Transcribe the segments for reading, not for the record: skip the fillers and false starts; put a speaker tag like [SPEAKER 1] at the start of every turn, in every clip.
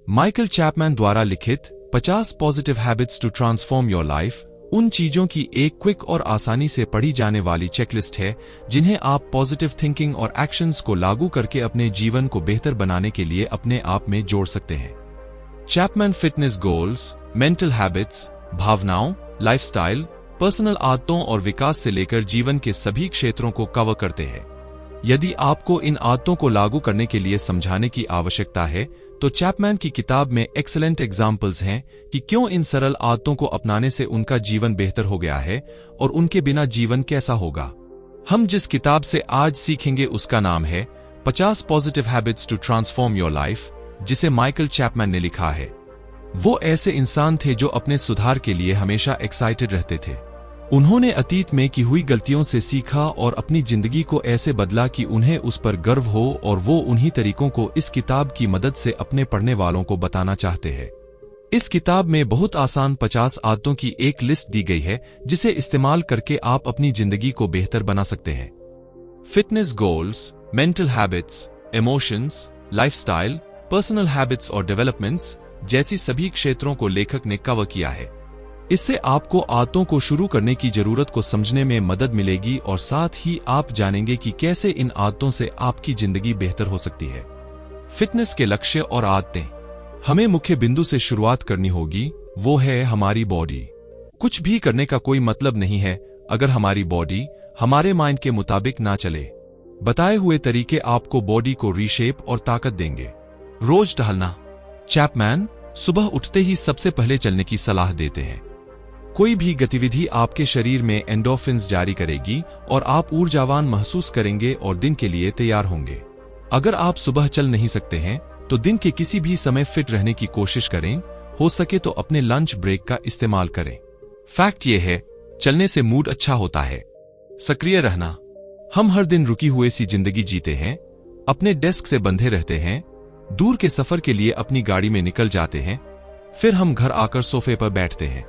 [SPEAKER 1] Michael Chapman द्वारा लिखित 50 positive habits to transform your life उन चीजों की एक क्विक और आसानी से पढ़ी जाने वाली चेकलिस्ट है जिन्हें आप पॉजिटिव थिंकिंग और एक्शंस को लागू करके अपने जीवन को बेहतर बनाने के लिए अपने आप में जोड़ सकते हैं। Chapman fitness goals, mental habits, भावनाओं, लाइफस्टाइल, पर्सनल आदतों और विकास से लेकर जीवन के सभी क्षेत्रों को कवर करते हैं। यदि आपको इन आदतों को लागू करने के लिए समझाने की आवश्यकता है तो चैपमैन की किताब में एक्सीलेंट एग्जाम्पल्स हैं कि क्यों इन सरल आदतों को अपनाने से उनका जीवन बेहतर हो गया है और उनके बिना जीवन कैसा होगा। हम जिस किताब से आज सीखेंगे उसका नाम है 50 positive habits to transform your life, जिसे माइकल चैपमैन ने लिखा है। वो ऐसे इंसान थे जो अपने सुधार के लिए हमेशा एक्साइटेड रहते थे। उन्होंने अतीत में की हुई गलतियों से सीखा और अपनी जिंदगी को ऐसे बदला कि उन्हें उस पर गर्व हो, और वो उन्हीं तरीकों को इस किताब की मदद से अपने पढ़ने वालों को बताना चाहते हैं। इस किताब में बहुत आसान 50 आदतों की एक लिस्ट दी गई है जिसे इस्तेमाल करके आप अपनी जिंदगी को बेहतर बना सकते हैं। Fitness goals, mental habits, emotions, lifestyle, personal habits और डेवलपमेंट्स जैसी सभी क्षेत्रों को लेखक ने कवर किया है। इससे आपको आदतों को शुरू करने की जरूरत को समझने में मदद मिलेगी और साथ ही आप जानेंगे कि कैसे इन आदतों से आपकी जिंदगी बेहतर हो सकती है। फिटनेस के लक्ष्य और आदतें। हमें मुख्य बिंदु से शुरुआत करनी होगी, वो है हमारी बॉडी। कुछ भी करने का कोई मतलब नहीं है अगर हमारी बॉडी हमारे माइंड के मुताबिक ना चले। बताए हुए तरीके आपको बॉडी को रीशेप और ताकत देंगे। रोज टहलना। चैपमैन सुबह उठते ही सबसे पहले चलने की सलाह देते हैं। कोई भी गतिविधि आपके शरीर में एंडोर्फिन्स जारी करेगी और आप ऊर्जावान महसूस करेंगे और दिन के लिए तैयार होंगे। अगर आप सुबह चल नहीं सकते हैं तो दिन के किसी भी समय फिट रहने की कोशिश करें। हो सके तो अपने लंच ब्रेक का इस्तेमाल करें। फैक्ट ये है, चलने से मूड अच्छा होता है। सक्रिय रहना। हम हर दिन रुकी हुई सी जिंदगी जीते हैं, अपने डेस्क से बंधे रहते हैं, दूर के सफर के लिए अपनी गाड़ी में निकल जाते हैं, फिर हम घर आकर सोफे पर बैठते हैं।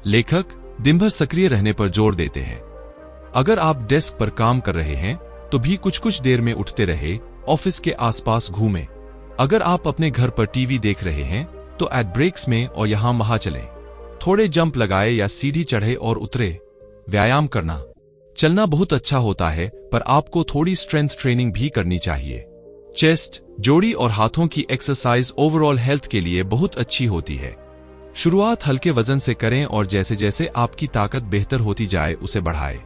[SPEAKER 1] लेखक दिन भर सक्रिय रहने पर जोर देते हैं। अगर आप डेस्क पर काम कर रहे हैं तो भी कुछ देर में उठते रहे, ऑफिस के आसपास घूमें। अगर आप अपने घर पर टीवी देख रहे हैं तो एट ब्रेक्स में और यहां वहां चलें। थोड़े जंप लगाए या सीढ़ी चढ़े और उतरे। व्यायाम करना। चलना बहुत अच्छा होता है पर आपको थोड़ी स्ट्रेंथ ट्रेनिंग भी करनी चाहिए। चेस्ट, जोड़ी और हाथों की एक्सरसाइज ओवरऑल हेल्थ के लिए बहुत अच्छी होती है। शुरुआत हल्के वजन से करें और जैसे जैसे आपकी ताकत बेहतर होती जाए उसे बढ़ाएं।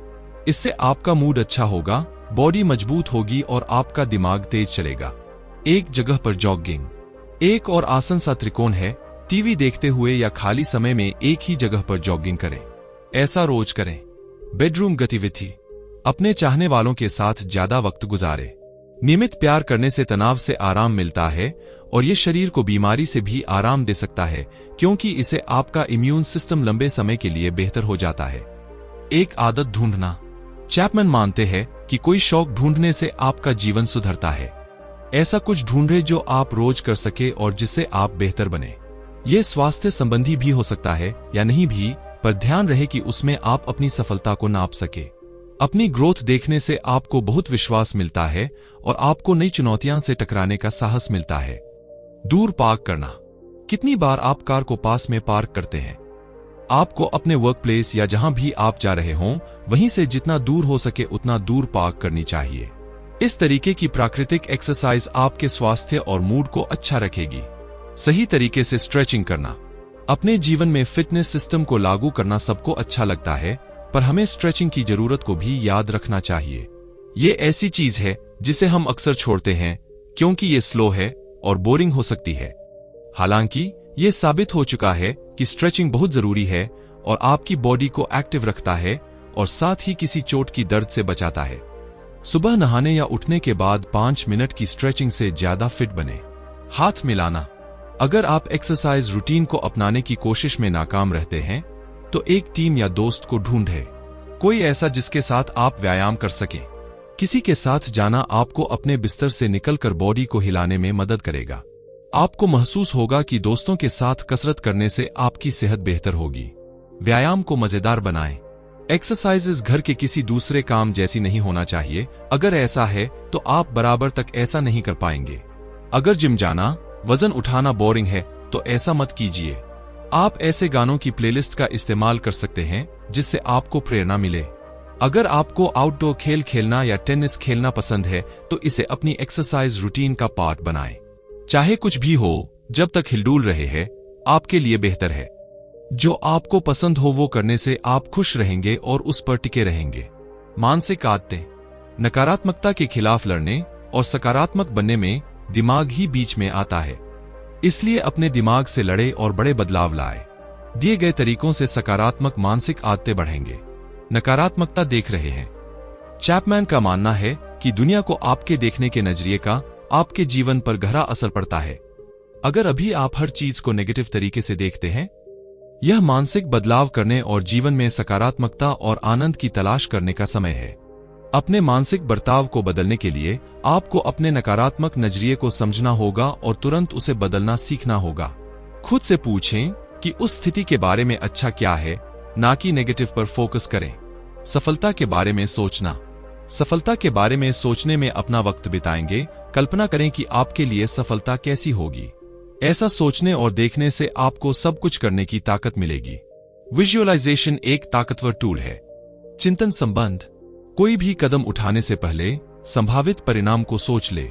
[SPEAKER 1] इससे आपका मूड अच्छा होगा, बॉडी मजबूत होगी और आपका दिमाग तेज चलेगा। एक जगह पर जॉगिंग। एक और आसान सा त्रिकोण है, टीवी देखते हुए या खाली समय में एक ही जगह पर जॉगिंग करें। ऐसा रोज करें। बेडरूम गतिविधि। अपने चाहने वालों के साथ ज्यादा वक्त गुजारें। नियमित प्यार करने से तनाव से आराम मिलता है और ये शरीर को बीमारी से भी आराम दे सकता है क्योंकि इसे आपका इम्यून सिस्टम लंबे समय के लिए बेहतर हो जाता है। एक आदत ढूंढना। चैपमैन मानते हैं कि कोई शौक ढूंढने से आपका जीवन सुधरता है। ऐसा कुछ ढूंढें जो आप रोज कर सके और जिससे आप बेहतर बने। यह स्वास्थ्य संबंधी भी हो सकता है या नहीं भी, पर ध्यान रहे कि उसमें आप अपनी सफलता को नाप सके। अपनी ग्रोथ देखने से आपको बहुत विश्वास मिलता है और आपको नई चुनौतियां से टकराने का साहस मिलता है। दूर पार्क करना। कितनी बार आप कार को पास में पार्क करते हैं? आपको अपने वर्क प्लेस या जहां भी आप जा रहे हों वहीं से जितना दूर हो सके उतना दूर पार्क करनी चाहिए। इस तरीके की प्राकृतिक एक्सरसाइज आपके स्वास्थ्य और मूड को अच्छा रखेगी। सही तरीके से स्ट्रेचिंग करना। अपने जीवन में फिटनेस सिस्टम को लागू करना सबको अच्छा लगता है, पर हमें स्ट्रेचिंग की जरूरत को भी याद रखना चाहिए। ये ऐसी चीज है जिसे हम अक्सर छोड़ते हैं क्योंकि ये स्लो है और बोरिंग हो सकती है। हालांकि ये साबित हो चुका है कि स्ट्रेचिंग बहुत जरूरी है और आपकी बॉडी को एक्टिव रखता है और साथ ही किसी चोट की दर्द से बचाता है। सुबह नहाने या उठने के बाद 5 मिनट की स्ट्रेचिंग से ज्यादा फिट बने। हाथ मिलाना। अगर आप एक्सरसाइज रूटीन को अपनाने की कोशिश में नाकाम रहते हैं तो एक टीम या दोस्त को ढूंढें। कोई ऐसा जिसके साथ आप व्यायाम कर सकें। किसी के साथ जाना आपको अपने बिस्तर से निकलकर बॉडी को हिलाने में मदद करेगा। आपको महसूस होगा कि दोस्तों के साथ कसरत करने से आपकी सेहत बेहतर होगी। व्यायाम को मजेदार बनाएं। एक्सरसाइजेस घर के किसी दूसरे काम जैसी नहीं होना चाहिए। अगर ऐसा है तो आप बराबर तक ऐसा नहीं कर पाएंगे। अगर जिम जाना, वजन उठाना बोरिंग है तो ऐसा मत कीजिए। आप ऐसे गानों की प्लेलिस्ट का इस्तेमाल कर सकते हैं जिससे आपको प्रेरणा मिले। अगर आपको आउटडोर खेल खेलना या टेनिस खेलना पसंद है तो इसे अपनी एक्सरसाइज रूटीन का पार्ट बनाएं। चाहे कुछ भी हो, जब तक हिलडुल रहे हैं, आपके लिए बेहतर है। जो आपको पसंद हो वो करने से आप खुश रहेंगे और उस पर टिके रहेंगे। मानसिक आदतें। नकारात्मकता के खिलाफ लड़ने और सकारात्मक बनने में दिमाग ही बीच में आता है। इसलिए अपने दिमाग से लड़े और बड़े बदलाव लाए। दिए गए तरीकों से सकारात्मक मानसिक आदतें बढ़ेंगे। नकारात्मकता देख रहे हैं। चैपमैन का मानना है कि दुनिया को आपके देखने के नजरिए का आपके जीवन पर गहरा असर पड़ता है। अगर अभी आप हर चीज को नेगेटिव तरीके से देखते हैं, यह मानसिक बदलाव करने और जीवन में सकारात्मकता और आनंद की तलाश करने का समय है। अपने मानसिक बर्ताव को बदलने के लिए आपको अपने नकारात्मक नजरिए को समझना होगा और तुरंत उसे बदलना सीखना होगा। खुद से पूछें कि उस स्थिति के बारे में अच्छा क्या है, ना कि नेगेटिव पर फोकस करें। सफलता के बारे में सोचना। सफलता के बारे में सोचने में अपना वक्त बिताएंगे। कल्पना करें कि आपके लिए सफलता कैसी होगी। ऐसा सोचने और देखने से आपको सब कुछ करने की ताकत मिलेगी। विजुअलाइजेशन एक ताकतवर टूल है। चिंतन संबंध। कोई भी कदम उठाने से पहले संभावित परिणाम को सोच ले।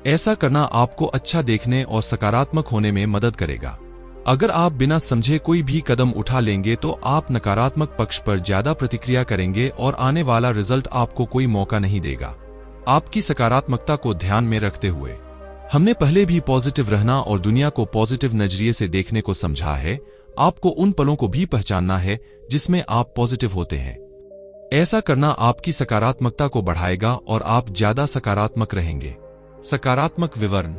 [SPEAKER 1] ऐसा करना आपको अच्छा देखने और सकारात्मक होने में मदद करेगा। अगर आप बिना समझे कोई भी कदम उठा लेंगे तो आप नकारात्मक पक्ष पर ज्यादा प्रतिक्रिया करेंगे और आने वाला रिजल्ट आपको कोई मौका नहीं देगा। आपकी सकारात्मकता को ध्यान में रखते हुए हमने पहले भी पॉजिटिव रहना और दुनिया को पॉजिटिव नजरिए से देखने को समझा है। आपको उन पलों को भी पहचानना है जिसमें आप पॉजिटिव होते हैं। ऐसा करना आपकी सकारात्मकता को बढ़ाएगा और आप ज्यादा सकारात्मक रहेंगे। सकारात्मक विवरण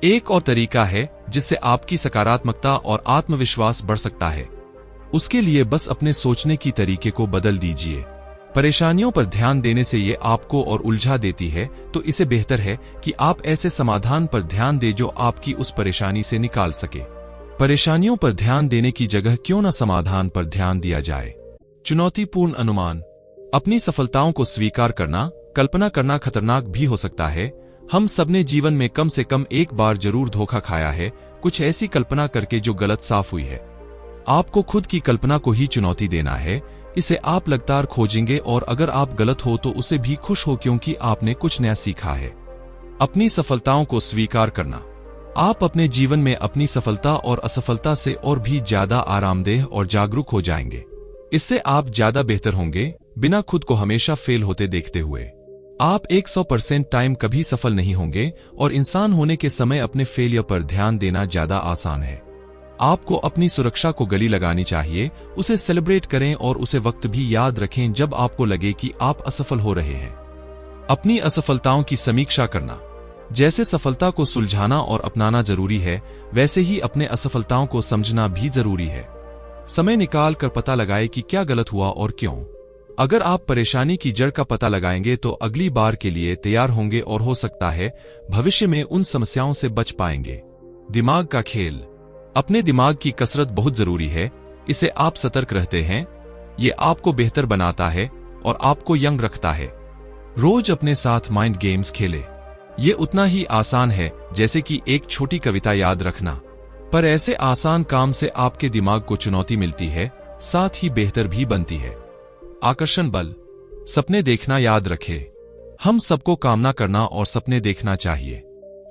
[SPEAKER 1] एक और तरीका है जिससे आपकी सकारात्मकता और आत्मविश्वास बढ़ सकता है। उसके लिए बस अपने सोचने की तरीके को बदल दीजिए। परेशानियों पर ध्यान देने से ये आपको और उलझा देती है, तो इसे बेहतर है कि आप ऐसे समाधान पर ध्यान दें जो आपकी उस परेशानी से निकाल सके। परेशानियों पर ध्यान देने की जगह क्यों न समाधान पर ध्यान दिया जाए। चुनौतीपूर्ण अनुमान। अपनी सफलताओं को स्वीकार करना, कल्पना करना खतरनाक भी हो सकता है। हम सबने जीवन में कम से कम एक बार जरूर धोखा खाया है, कुछ ऐसी कल्पना करके जो गलत साफ हुई है। आपको खुद की कल्पना को ही चुनौती देना है। इसे आप लगातार खोजेंगे और अगर आप गलत हो तो उसे भी खुश हो, क्योंकि आपने कुछ नया सीखा है। अपनी सफलताओं को स्वीकार करना। आप अपने जीवन में अपनी सफलता और असफलता से और भी ज्यादा आरामदेह और जागरूक हो जाएंगे। इससे आप ज्यादा बेहतर होंगे, बिना खुद को हमेशा फेल होते देखते हुए। आप 100% टाइम कभी सफल नहीं होंगे और इंसान होने के समय अपने फेलियर पर ध्यान देना ज्यादा आसान है। आपको अपनी सुरक्षा को गले लगानी चाहिए, उसे सेलिब्रेट करें और उसे वक्त भी याद रखें जब आपको लगे कि आप असफल हो रहे हैं। अपनी असफलताओं की समीक्षा करना। जैसे सफलता को सुलझाना और अपनाना जरूरी है, वैसे ही अपने असफलताओं को समझना भी जरूरी है। समय निकाल कर पता लगाएं कि क्या गलत हुआ और क्यों। अगर आप परेशानी की जड़ का पता लगाएंगे तो अगली बार के लिए तैयार होंगे और हो सकता है भविष्य में उन समस्याओं से बच पाएंगे। दिमाग का खेल। अपने दिमाग की कसरत बहुत जरूरी है। इसे आप सतर्क रहते हैं, ये आपको बेहतर बनाता है और आपको यंग रखता है। रोज अपने साथ माइंड गेम्स खेले। ये उतना ही आसान है जैसे कि एक छोटी कविता याद रखना, पर ऐसे आसान काम से आपके दिमाग को चुनौती मिलती है, साथ ही बेहतर भी बनती है। आकर्षण बल। सपने देखना याद रखें। हम सबको कामना करना और सपने देखना चाहिए।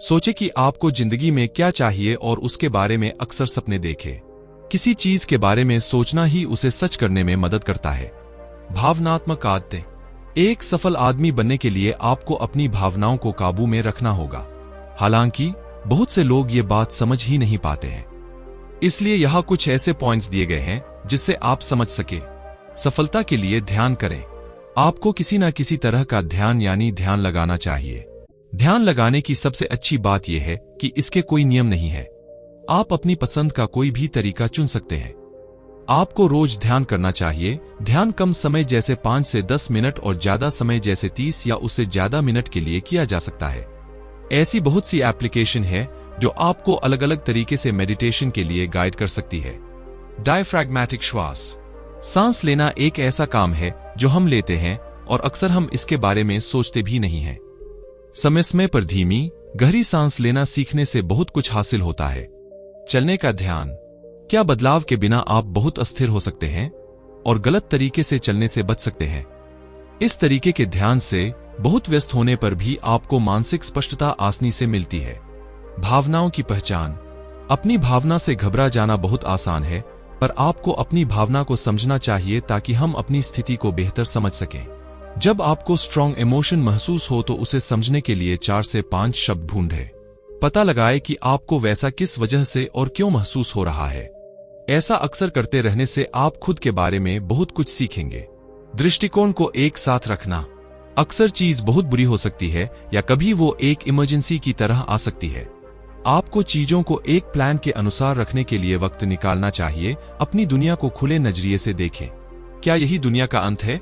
[SPEAKER 1] सोचे कि आपको जिंदगी में क्या चाहिए और उसके बारे में अक्सर सपने देखें। किसी चीज के बारे में सोचना ही उसे सच करने में मदद करता है। भावनात्मक आदतें। एक सफल आदमी बनने के लिए आपको अपनी भावनाओं को काबू में रखना होगा। हालांकि बहुत से लोग ये बात समझ ही नहीं पाते हैं, इसलिए यहां कुछ ऐसे पॉइंट्स दिए गए हैं जिससे आप समझ सके। सफलता के लिए ध्यान करें। आपको किसी न किसी तरह का ध्यान यानी ध्यान लगाना चाहिए। ध्यान लगाने की सबसे अच्छी बात यह है कि इसके कोई नियम नहीं है। आप अपनी पसंद का कोई भी तरीका चुन सकते हैं। आपको रोज ध्यान करना चाहिए। ध्यान कम समय जैसे 5 से 10 मिनट और ज्यादा समय जैसे 30 या उससे ज्यादा मिनट के लिए किया जा सकता है। ऐसी बहुत सी एप्लीकेशन है जो आपको अलग अलग तरीके से मेडिटेशन के लिए गाइड कर सकती है। डायफ्रैग्मेटिक श्वास। सांस लेना एक ऐसा काम है जो हम लेते हैं और अक्सर हम इसके बारे में सोचते भी नहीं हैं। समय समय पर धीमी गहरी सांस लेना सीखने से बहुत कुछ हासिल होता है। चलने का ध्यान। क्या बदलाव के बिना आप बहुत अस्थिर हो सकते हैं और गलत तरीके से चलने से बच सकते हैं? इस तरीके के ध्यान से बहुत व्यस्त होने पर भी आपको मानसिक स्पष्टता आसानी से मिलती है। भावनाओं की पहचान। अपनी भावना से घबरा जाना बहुत आसान है, पर आपको अपनी भावना को समझना चाहिए ताकि हम अपनी स्थिति को बेहतर समझ सकें। जब आपको स्ट्रॉन्ग इमोशन महसूस हो तो उसे समझने के लिए 4 से 5 शब्द ढूंढें। पता लगाए कि आपको वैसा किस वजह से और क्यों महसूस हो रहा है। ऐसा अक्सर करते रहने से आप खुद के बारे में बहुत कुछ सीखेंगे। दृष्टिकोण को एक साथ रखना। अक्सर चीज बहुत बुरी हो सकती है या कभी वो एक इमरजेंसी की तरह आ सकती है। आपको चीजों को एक प्लान के अनुसार रखने के लिए वक्त निकालना चाहिए। अपनी दुनिया को खुले नजरिए से देखें। क्या यही दुनिया का अंत है?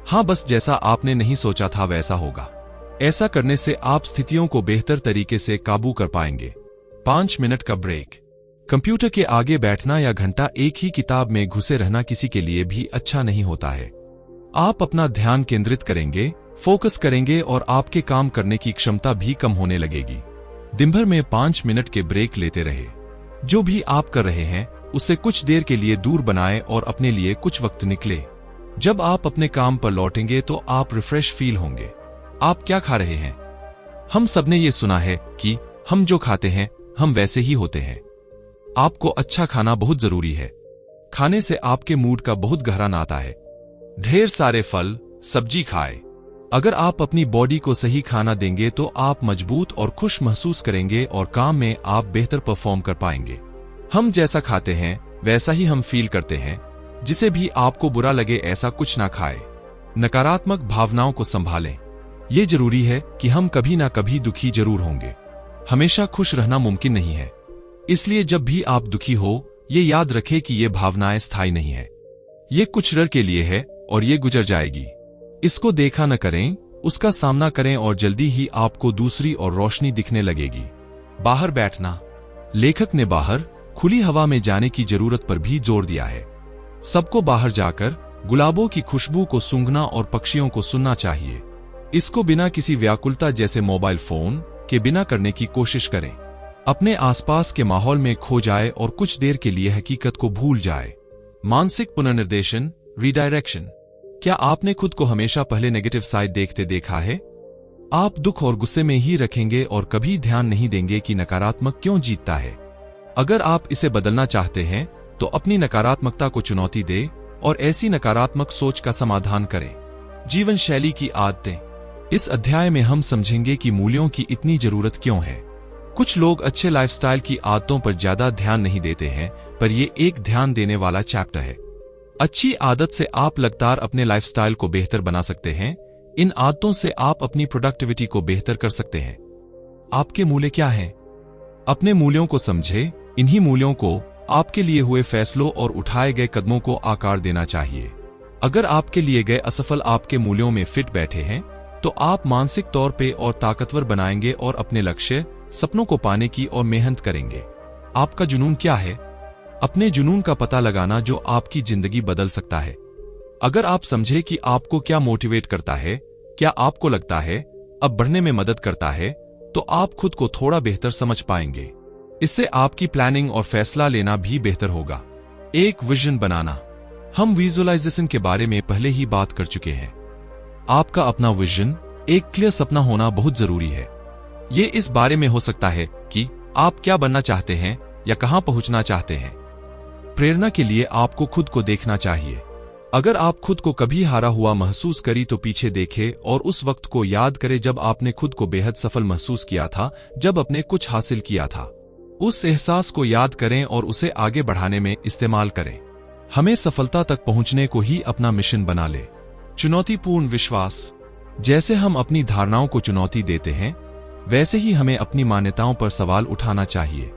[SPEAKER 1] हाँ, बस जैसा आपने नहीं सोचा था वैसा होगा। ऐसा करने से आप स्थितियों को बेहतर तरीके से काबू कर पाएंगे। 5 मिनट का ब्रेक। कंप्यूटर के आगे बैठना या घंटा एक ही किताब में घुसे रहना किसी के लिए भी अच्छा नहीं होता है। आप अपना ध्यान केंद्रित करेंगे, फोकस करेंगे और आपके काम करने की क्षमता भी कम होने लगेगी। दिन भर में 5 मिनट के ब्रेक लेते रहे। जो भी आप कर रहे हैं उससे कुछ देर के लिए दूर बनाएं और अपने लिए कुछ वक्त निकले। जब आप अपने काम पर लौटेंगे तो आप रिफ्रेश फील होंगे। आप क्या खा रहे हैं? हम सबने ये सुना है कि हम जो खाते हैं हम वैसे ही होते हैं। आपको अच्छा खाना बहुत जरूरी है। खाने से आपके मूड का बहुत गहरा नाता है। ढेर सारे फल, सब्जी खाएं। अगर आप अपनी बॉडी को सही खाना देंगे तो आप मजबूत और खुश महसूस करेंगे और काम में आप बेहतर परफॉर्म कर पाएंगे। हम जैसा खाते हैं वैसा ही हम फील करते हैं। जिसे भी आपको बुरा लगे ऐसा कुछ ना खाएं। नकारात्मक भावनाओं को संभालें। ये जरूरी है कि हम कभी ना कभी दुखी जरूर होंगे। हमेशा खुश रहना मुमकिन नहीं है। इसलिए जब भी आप दुखी हो ये याद रखें कि ये भावनाएं स्थायी नहीं है। ये कुछ देर के लिए है और ये गुजर जाएगी। इसको देखा न करें, उसका सामना करें और जल्दी ही आपको दूसरी और रोशनी दिखने लगेगी। बाहर बैठना। लेखक ने बाहर खुली हवा में जाने की जरूरत पर भी जोर दिया है। सबको बाहर जाकर गुलाबों की खुशबू को सूंघना और पक्षियों को सुनना चाहिए। इसको बिना किसी व्याकुलता जैसे मोबाइल फोन के बिना करने की कोशिश करें। अपने आसपास के माहौल में खो जाए और कुछ देर के लिए हकीकत को भूल जाए। मानसिक पुनर्निर्देशन, रीडायरेक्शन। क्या आपने खुद को हमेशा पहले नेगेटिव साइड देखते देखा है? आप दुख और गुस्से में ही रखेंगे और कभी ध्यान नहीं देंगे कि नकारात्मक क्यों जीतता है। अगर आप इसे बदलना चाहते हैं तो अपनी नकारात्मकता को चुनौती दें और ऐसी नकारात्मक सोच का समाधान करें। जीवन शैली की आदतें। इस अध्याय में हम समझेंगे कि मूल्यों की इतनी जरूरत क्यों है। कुछ लोग अच्छे लाइफस्टाइल की आदतों पर ज्यादा ध्यान नहीं देते हैं, पर यह एक ध्यान देने वाला चैप्टर है। अच्छी आदत से आप लगातार अपने लाइफस्टाइल को बेहतर बना सकते हैं। इन आदतों से आप अपनी प्रोडक्टिविटी को बेहतर कर सकते हैं। आपके मूल्य क्या हैं? अपने मूल्यों को समझें। इन्हीं मूल्यों को आपके लिए हुए फैसलों और उठाए गए कदमों को आकार देना चाहिए। अगर आपके लिए गए असफल आपके मूल्यों में फिट बैठे हैं तो आप मानसिक तौर पे और ताकतवर बनाएंगे और अपने लक्ष्य, सपनों को पाने की और मेहनत करेंगे। आपका जुनून क्या है? अपने जुनून का पता लगाना जो आपकी जिंदगी बदल सकता है। अगर आप समझे कि आपको क्या मोटिवेट करता है, क्या आपको लगता है अब बढ़ने में मदद करता है, तो आप खुद को थोड़ा बेहतर समझ पाएंगे। इससे आपकी प्लानिंग और फैसला लेना भी बेहतर होगा। एक विजन बनाना। हम विजुअलाइजेशन के बारे में पहले ही बात कर चुके हैं। आपका अपना विजन, एक क्लियर सपना होना बहुत जरूरी है। ये इस बारे में हो सकता है कि आप क्या बनना चाहते हैं या कहां पहुंचना चाहते हैं। प्रेरणा के लिए आपको खुद को देखना चाहिए। अगर आप खुद को कभी हारा हुआ महसूस करी तो पीछे देखें और उस वक्त को याद करें जब आपने खुद को बेहद सफल महसूस किया था, जब आपने कुछ हासिल किया था। उस एहसास को याद करें और उसे आगे बढ़ाने में इस्तेमाल करें। हमें सफलता तक पहुंचने को ही अपना मिशन बना ले। चुनौतीपूर्ण विश्वास। जैसे हम अपनी धारणाओं को चुनौती देते हैं, वैसे ही हमें अपनी मान्यताओं पर सवाल उठाना चाहिए।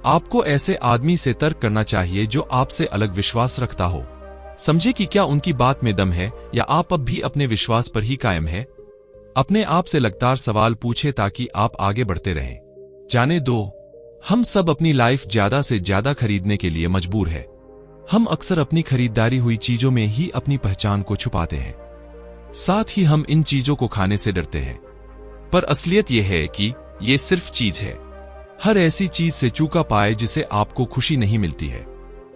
[SPEAKER 1] आपको ऐसे आदमी से तर्क करना चाहिए जो आपसे अलग विश्वास रखता हो। समझे कि क्या उनकी बात में दम है या आप अब भी अपने विश्वास पर ही कायम है। अपने आप से लगातार सवाल पूछे ताकि आप आगे बढ़ते रहें। जाने दो, हम सब अपनी लाइफ ज्यादा से ज्यादा खरीदने के लिए मजबूर है। हम अक्सर अपनी खरीदारी हुई चीजों में ही अपनी पहचान को छुपाते हैं। साथ ही हम इन चीजों को खाने से डरते हैं। पर असलियत यह है कि ये सिर्फ चीज है। हर ऐसी चीज से चूका पाए जिसे आपको खुशी नहीं मिलती है।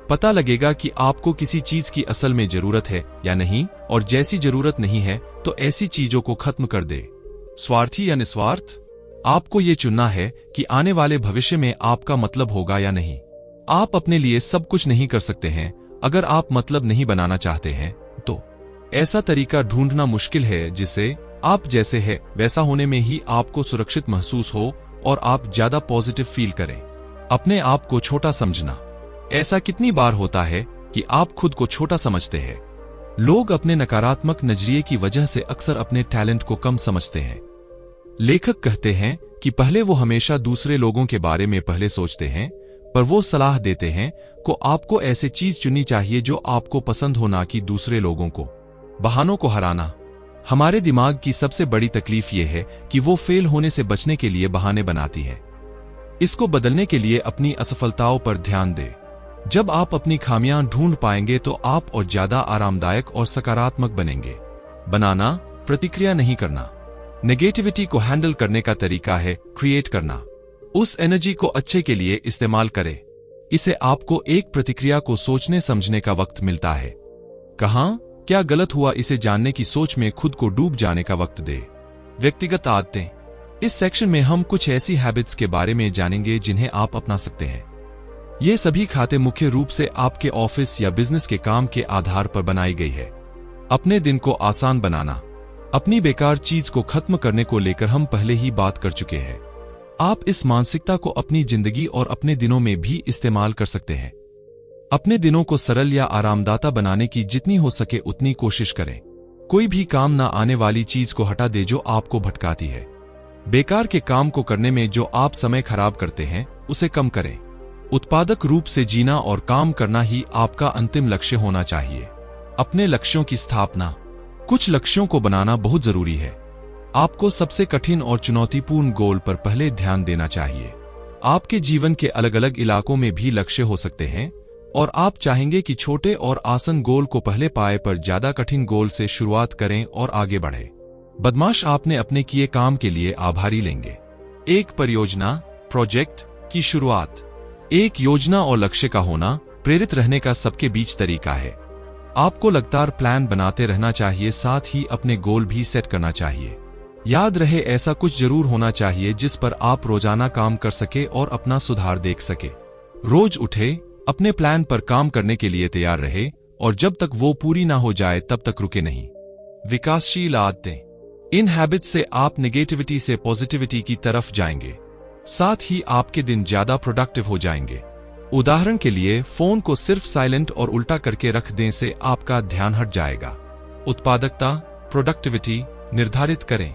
[SPEAKER 1] पता लगेगा कि आपको किसी चीज की असल में जरूरत है या नहीं, और जैसी जरूरत नहीं है तो ऐसी चीजों को खत्म कर दे। स्वार्थी या निस्वार्थ, आपको ये चुनना है कि आने वाले भविष्य में आपका मतलब होगा या नहीं। आप अपने लिए सब कुछ नहीं कर सकते हैं। अगर आप मतलब नहीं बनाना चाहते हैं तो ऐसा तरीका ढूंढना मुश्किल है जिससे आप जैसे है वैसा होने में ही आपको सुरक्षित महसूस हो और आप ज्यादा पॉजिटिव फील करें। अपने आप को छोटा समझना। ऐसा कितनी बार होता है कि आप खुद को छोटा समझते हैं। लोग अपने नकारात्मक नजरिए की वजह से अक्सर अपने टैलेंट को कम समझते हैं। लेखक कहते हैं कि पहले वो हमेशा दूसरे लोगों के बारे में पहले सोचते हैं, पर वो सलाह देते हैं को आपको ऐसे चीज चुननी चाहिए जो आपको पसंद हो, ना कि दूसरे लोगों को। बहानों को हराना। हमारे दिमाग की सबसे बड़ी तकलीफ ये है कि वो फेल होने से बचने के लिए बहाने बनाती है। इसको बदलने के लिए अपनी असफलताओं पर ध्यान दें। जब आप अपनी खामियां ढूंढ पाएंगे तो आप और ज्यादा आरामदायक और सकारात्मक बनेंगे। बनाना, प्रतिक्रिया नहीं करना। नेगेटिविटी को हैंडल करने का तरीका है क्रिएट करना। उस एनर्जी को अच्छे के लिए इस्तेमाल करें। इसे आपको एक प्रतिक्रिया को सोचने समझने का वक्त मिलता है। कहां क्या गलत हुआ इसे जानने की सोच में खुद को डूब जाने का वक्त दे। व्यक्तिगत आदतें। इस सेक्शन में हम कुछ ऐसी हैबिट्स के बारे में जानेंगे जिन्हें आप अपना सकते हैं। ये सभी खाते मुख्य रूप से आपके ऑफिस या बिजनेस के काम के आधार पर बनाई गई है। अपने दिन को आसान बनाना। अपनी बेकार चीज को खत्म करने को लेकर हम पहले ही बात कर चुके हैं। आप इस मानसिकता को अपनी जिंदगी और अपने दिनों में भी इस्तेमाल कर सकते हैं। अपने दिनों को सरल या आरामदाता बनाने की जितनी हो सके उतनी कोशिश करें। कोई भी काम ना आने वाली चीज को हटा दे जो आपको भटकाती है। बेकार के काम को करने में जो आप समय खराब करते हैं उसे कम करें। उत्पादक रूप से जीना और काम करना ही आपका अंतिम लक्ष्य होना चाहिए। अपने लक्ष्यों की स्थापना। कुछ लक्ष्यों को बनाना बहुत जरूरी है। आपको सबसे कठिन और चुनौतीपूर्ण गोल पर पहले ध्यान देना चाहिए। आपके जीवन के अलग अलग इलाकों में भी लक्ष्य हो सकते हैं और आप चाहेंगे कि छोटे और आसान गोल को पहले पाए पर ज्यादा कठिन गोल से शुरुआत करें और आगे बढ़े। बदमाश आपने अपने किए काम के लिए आभारी लेंगे। एक परियोजना प्रोजेक्ट की शुरुआत। एक योजना और लक्ष्य का होना प्रेरित रहने का सबके बीच तरीका है। आपको लगातार प्लान बनाते रहना चाहिए, साथ ही अपने गोल भी सेट करना चाहिए। याद रहे ऐसा कुछ जरूर होना चाहिए जिस पर आप रोजाना काम कर सके और अपना सुधार देख सके। रोज उठे, अपने प्लान पर काम करने के लिए तैयार रहे और जब तक वो पूरी ना हो जाए तब तक रुके नहीं। विकासशील आदतें। इन हैबिट से आप नेगेटिविटी से पॉजिटिविटी की तरफ जाएंगे, साथ ही आपके दिन ज्यादा प्रोडक्टिव हो जाएंगे। उदाहरण के लिए फोन को सिर्फ साइलेंट और उल्टा करके रख दें से आपका ध्यान हट जाएगा। उत्पादकता प्रोडक्टिविटी निर्धारित करें।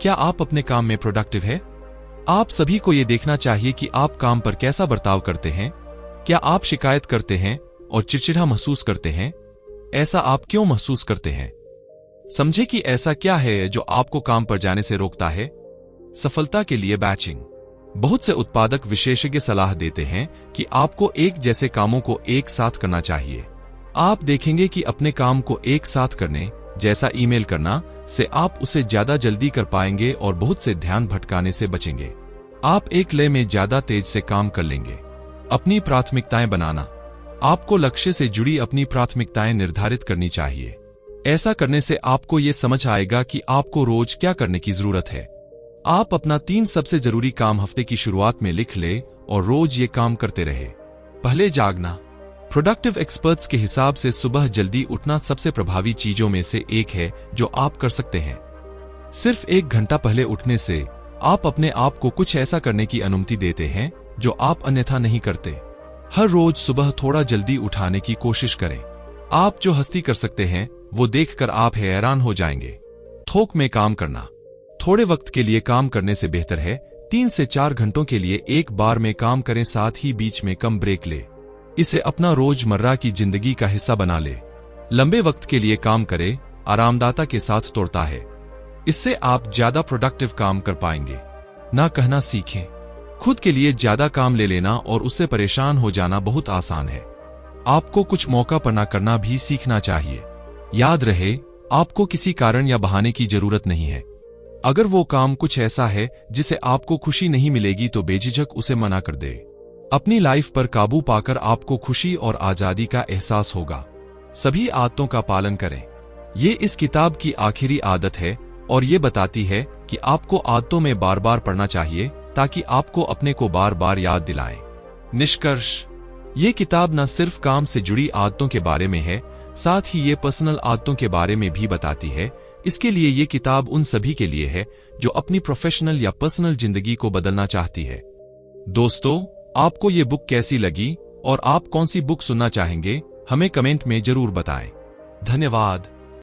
[SPEAKER 1] क्या आप अपने काम में प्रोडक्टिव है? आप सभी को यह देखना चाहिए कि आप काम पर कैसा बर्ताव करते हैं। क्या आप शिकायत करते हैं और चिड़चिड़ा महसूस करते हैं? ऐसा आप क्यों महसूस करते हैं? समझे कि ऐसा क्या है जो आपको काम पर जाने से रोकता है। सफलता के लिए बैचिंग। बहुत से उत्पादक विशेषज्ञ सलाह देते हैं कि आपको एक जैसे कामों को एक साथ करना चाहिए। आप देखेंगे कि अपने काम को एक साथ करने, जैसा ईमेल करना, से आप उसे ज्यादा जल्दी कर पाएंगे और बहुत से ध्यान भटकाने से बचेंगे। आप एक लय में ज्यादा तेज से काम कर लेंगे। अपनी प्राथमिकताएं बनाना। आपको लक्ष्य से जुड़ी अपनी प्राथमिकताएं निर्धारित करनी चाहिए। ऐसा करने से आपको ये समझ आएगा कि आपको रोज क्या करने की जरूरत है। आप अपना 3 सबसे जरूरी काम हफ्ते की शुरुआत में लिख ले और रोज ये काम करते रहे। पहले जागना। प्रोडक्टिव एक्सपर्ट्स के हिसाब से सुबह जल्दी उठना सबसे प्रभावी चीजों में से एक है जो आप कर सकते हैं। सिर्फ 1 घंटा पहले उठने से आप अपने आप को कुछ ऐसा करने की अनुमति देते हैं जो आप अन्यथा नहीं करते। हर रोज सुबह थोड़ा जल्दी उठाने की कोशिश करें। आप जो हस्ती कर सकते हैं वो देखकर आप हैरान हो जाएंगे। थोक में काम करना। थोड़े वक्त के लिए काम करने से बेहतर है 3 से 4 घंटों के लिए एक बार में काम करें, साथ ही बीच में कम ब्रेक ले। इसे अपना रोजमर्रा की जिंदगी का हिस्सा बना ले। लंबे वक्त के लिए काम करें, आरामदाता के साथ तोड़ता है। इससे आप ज्यादा प्रोडक्टिव काम कर पाएंगे। ना कहना सीखें। खुद के लिए ज्यादा काम ले लेना और उससे परेशान हो जाना बहुत आसान है। आपको कुछ मौका पर ना करना भी सीखना चाहिए। याद रहे, आपको किसी कारण या बहाने की जरूरत नहीं है। अगर वो काम कुछ ऐसा है जिसे आपको खुशी नहीं मिलेगी तो बेझिझक उसे मना कर दे। अपनी लाइफ पर काबू पाकर आपको खुशी और आजादी का एहसास होगा। सभी आदतों का पालन करें। ये इस किताब की आखिरी आदत है और ये बताती है कि आपको आदतों में बार बार पढ़ना चाहिए ताकि आपको अपने को बार बार याद दिलाएं। निष्कर्ष, ये किताब न सिर्फ काम से जुड़ी आदतों के बारे में है, साथ ही ये पर्सनल आदतों के बारे में भी बताती है। इसके लिए ये किताब उन सभी के लिए है जो अपनी प्रोफेशनल या पर्सनल जिंदगी को बदलना चाहती है। दोस्तों, आपको ये बुक कैसी लगी और आप कौन सी बुक सुनना चाहेंगे, हमें कमेंट में जरूर बताएं। धन्यवाद।